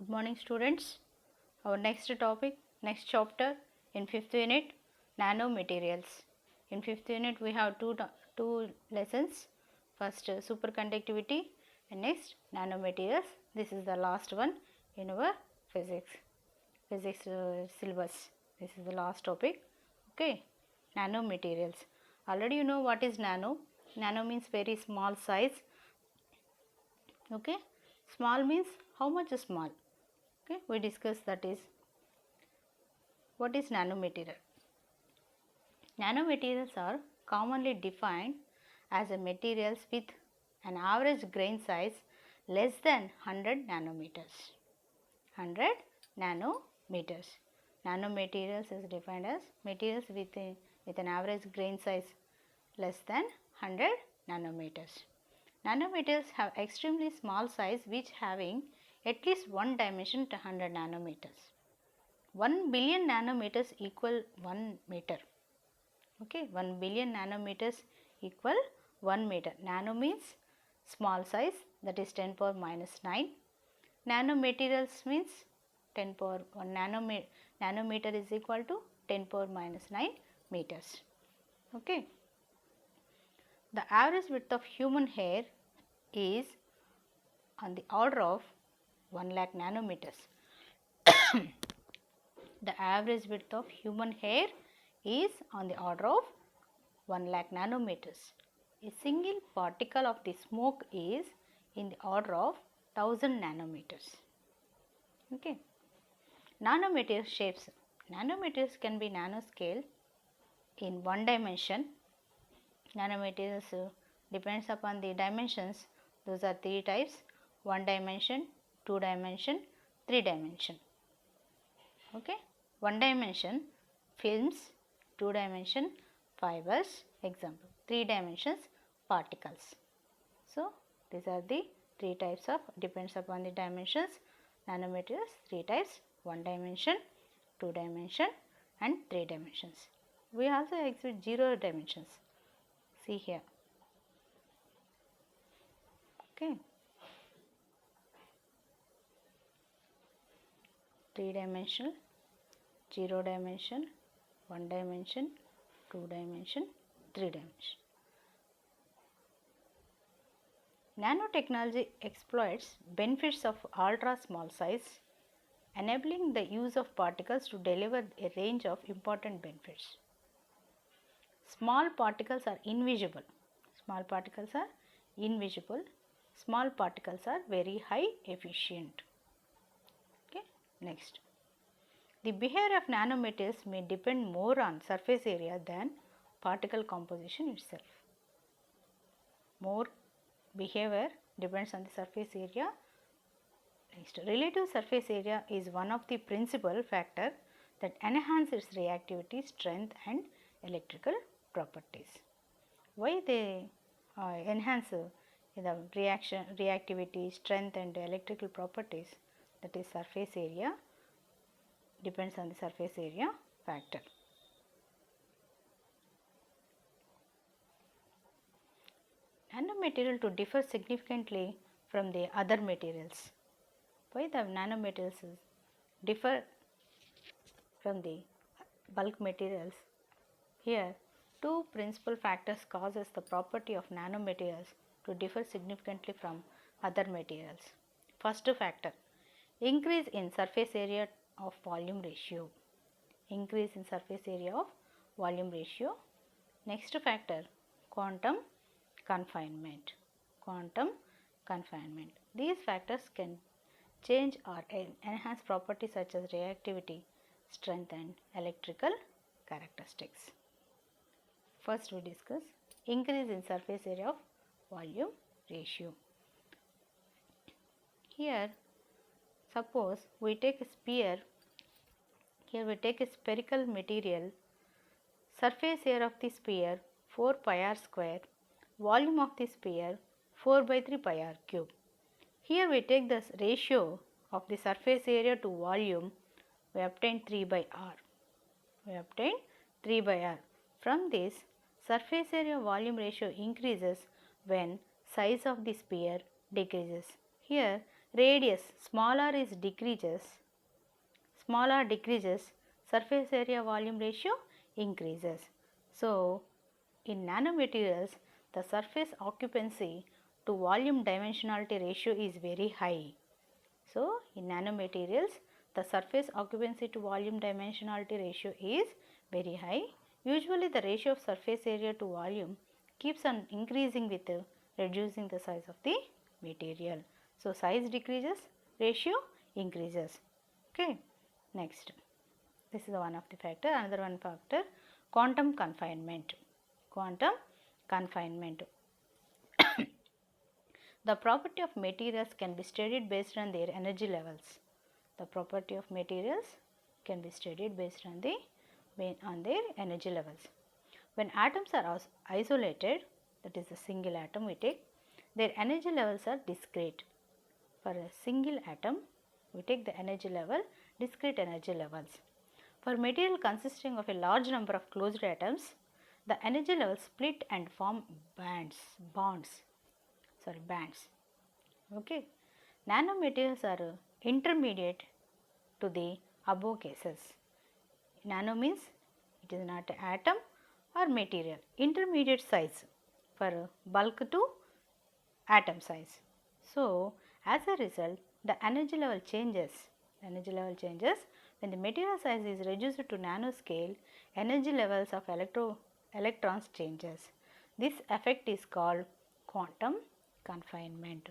Good morning students. Our next topic, next chapter in 5th unit, nanomaterials. In 5th unit we have two lessons. First superconductivity and next nanomaterials. This is the last one in our physics syllabus. This is the last topic. Okay, nanomaterials. Already you know what is nano. Nano means very small size. Okay, small means how much small. Okay, we discussed that is what is nanomaterial. Nanomaterials are commonly defined as a materials with an average grain size less than 100 nanometers. 100 nanometers. Nanomaterials is defined as materials with an average grain size less than 100 nanometers. Nanometers have extremely small size which having at least one dimension to 100 nanometers. 1 billion nanometers equal 1 meter. Okay, 1 billion nanometers equal 1 meter. Nano means small size, that is 10 power minus 9. Nanomaterials means 10 power 1 nanometer is equal to 10 power minus 9 meters. Okay. The average width of human hair is on the order of 1 lakh nanometers. The average width of human hair is on the order of 1 lakh nanometers. A single particle of the smoke is in the order of 1000 nanometers. Okay. Nanometer shapes. Nanometers can be nanoscale in one dimension. Nanometers depends upon the dimensions. Those are three types: one dimension, two dimension, three dimension. Okay. One dimension films, two dimension fibers, example. Three dimensions particles. So, these are the three types of, depends upon the dimensions. Nanometers, three types: one dimension, two dimension and three dimensions. We also exhibit zero dimensions. See here. Okay. Three dimensional, zero dimension, one dimension, two dimension, three dimension. Nanotechnology exploits benefits of ultra small size, enabling the use of particles to deliver a range of important benefits. Small particles are invisible. Small particles are invisible. Small particles are very high efficient. Okay. Next. The behavior of nanomaterials may depend more on surface area than particle composition itself. More behavior depends on the surface area. Next, relative surface area is one of the principal factors that enhance its reactivity, strength and electrical properties. Why they enhance the reactivity, strength and electrical properties? That is surface area depends on the surface area factor. Nanomaterial to differ significantly from the other materials. Why the nanomaterials differ from the bulk materials? Here, two principal factors causes the property of nanomaterials to differ significantly from other materials. First factor, increase in surface area of volume ratio. Increase in surface area of volume ratio. Next factor, quantum confinement. Quantum confinement. These factors can change or enhance properties such as reactivity, strength and electrical characteristics. First we discuss increase in surface area of volume ratio. Here suppose we take a sphere, here we take a spherical material, surface area of the sphere 4 pi r square, volume of the sphere 4 by 3 pi r cube. Here we take the ratio of the surface area to volume, we obtain 3 by r. We obtain 3 by r. From this, surface area volume ratio increases when size of the sphere decreases. Here radius smaller is decreases, smaller decreases, surface area volume ratio increases. So, in nanomaterials, the surface occupancy to volume dimensionality ratio is very high. So, in nanomaterials, the surface occupancy to volume dimensionality ratio is very high. Usually, the ratio of surface area to volume keeps on increasing with reducing the size of the material. So, size decreases, ratio increases. Okay. Next, this is one of the factor. Another one factor, quantum confinement. Quantum confinement. The property of materials can be studied based on their energy levels. The property of materials can be studied based on their energy levels. When atoms are isolated, that is a single atom we take, their energy levels are discrete. For a single atom, we take the energy level, discrete energy levels. For material consisting of a large number of closed atoms, the energy levels split and form bands. Okay. Nanomaterials are intermediate to the above cases. Nano means it is not atom or material. Intermediate size for bulk to atom size. So, as a result, the energy level changes. When the material size is reduced to nanoscale. Energy levels of electrons changes. This effect is called quantum confinement.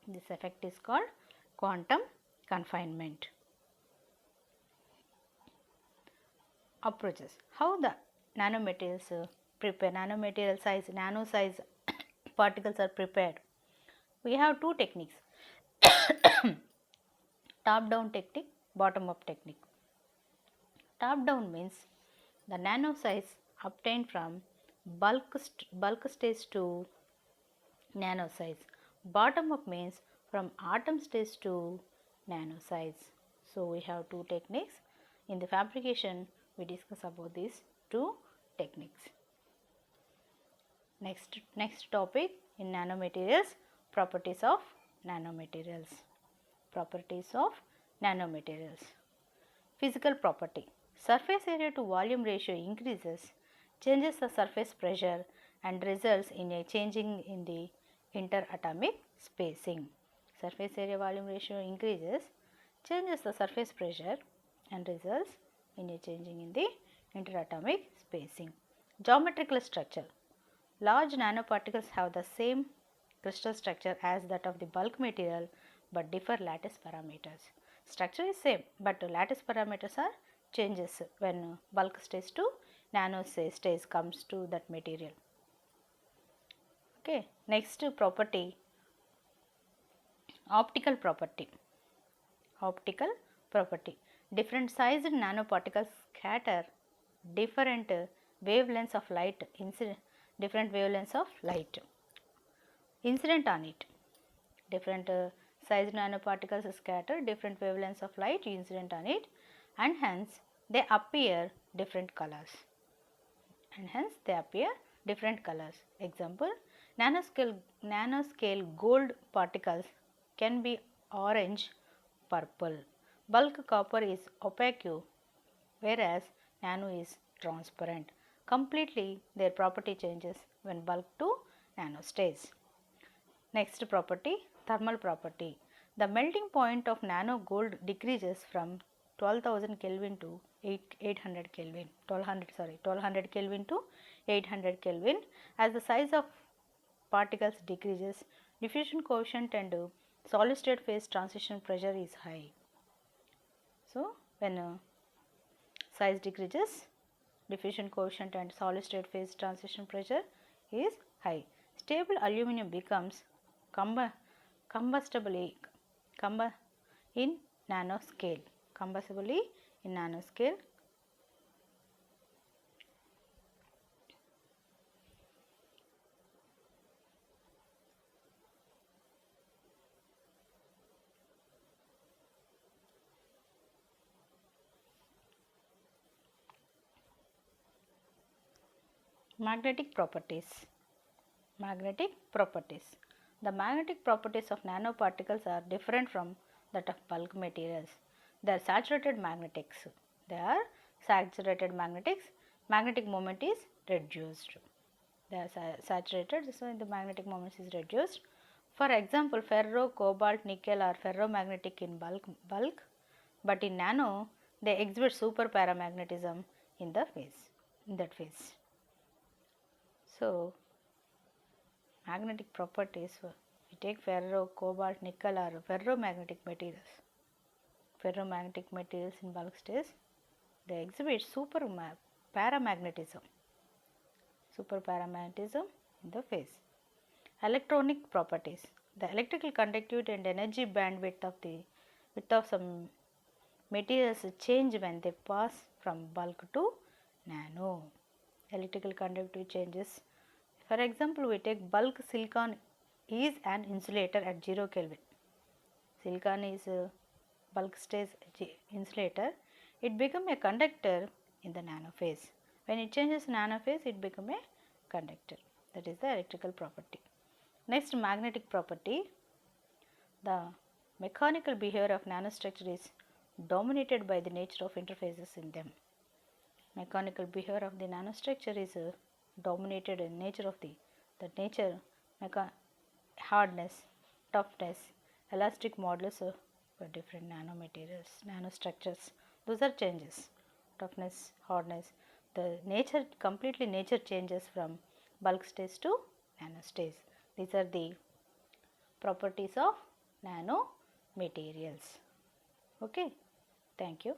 This effect is called quantum confinement. Approaches. How the nanomaterials prepare, nano size particles are prepared. We have two techniques, top down technique, bottom up technique. Top down means the nano size obtained from bulk stage to nano size. Bottom up means from atom stage to nano size. So, we have two techniques. In the fabrication, we discuss about these two techniques. Next topic in nanomaterials, properties of nanomaterials. Properties of nanomaterials. Physical property. Surface area to volume ratio increases, changes the surface pressure and results in a changing in the interatomic spacing. Surface area volume ratio increases, changes the surface pressure and results in a changing in the interatomic spacing. Geometrical structure. Large nanoparticles have the same crystal structure as that of the bulk material but differ lattice parameters. Structure is same but lattice parameters are changes when bulk stage to nano stage comes to that material. Okay. Next property, optical property. Optical property. Different sized nanoparticles scatter different wavelengths of light, different wavelengths of light incident on it. Different sized nanoparticles scatter different wavelengths of light incident on it, and hence they appear different colors. Example, nanoscale gold particles can be orange, purple. Bulk copper is opaque, whereas nano is transparent. Completely their property changes when bulk to nano stage. Next property, thermal property. The melting point of nano gold decreases from 12,000 Kelvin to 800 Kelvin, 1200 Kelvin to 800 Kelvin. As the size of particles decreases, diffusion coefficient and solid state phase transition pressure is high. So, when size decreases, diffusion coefficient and solid state phase transition pressure is high. Stable aluminum becomes combustibly in nanoscale. Magnetic properties. The magnetic properties of nanoparticles are different from that of bulk materials. They are saturated magnetics. They are saturated magnetics. Magnetic moment is reduced. They are saturated, so the magnetic moment is reduced. For example, ferro, cobalt, nickel are ferromagnetic in bulk, but in nano they exhibit super paramagnetism in that phase. So, magnetic properties, we take ferro, cobalt, nickel are ferromagnetic materials. Ferromagnetic materials in bulk stage, they exhibit super paramagnetism in the phase. Electronic properties, the electrical conductivity and energy bandwidth of the width of some materials change when they pass from bulk to nano. Electrical conductivity changes. For example, we take bulk silicon is an insulator at 0 Kelvin. Silicon is a bulk stage insulator. It becomes a conductor in the nano phase. When it changes nano phase, it becomes a conductor. That is the electrical property. Next, magnetic property. The mechanical behavior of nanostructure is dominated by the nature of interfaces in them. Mechanical behavior of the nanostructure is dominated in nature of the nature, hardness, toughness, elastic modulus for different nanomaterials, nanostructures. Those are changes. Toughness, hardness. The nature, completely nature changes from bulk stage to nano stage. These are the properties of nanomaterials. Okay, thank you.